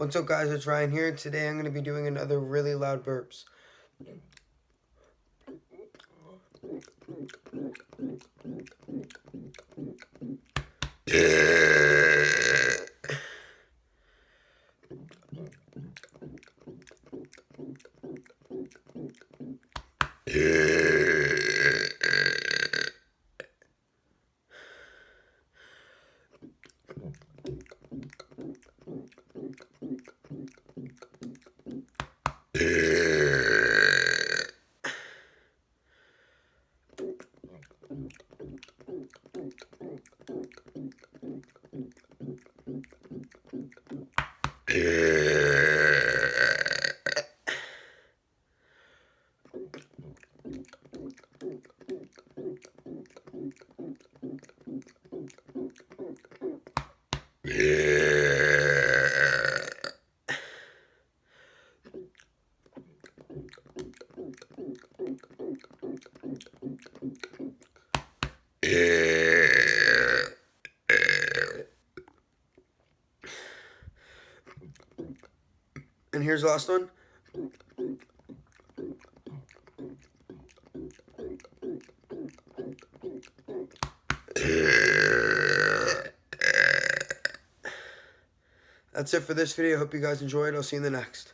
What's up, guys? It's Ryan here. Today I'm going to be doing another really loud burps. And here's the last one. That's it for this video. Hope you guys enjoyed. I'll see you in the next.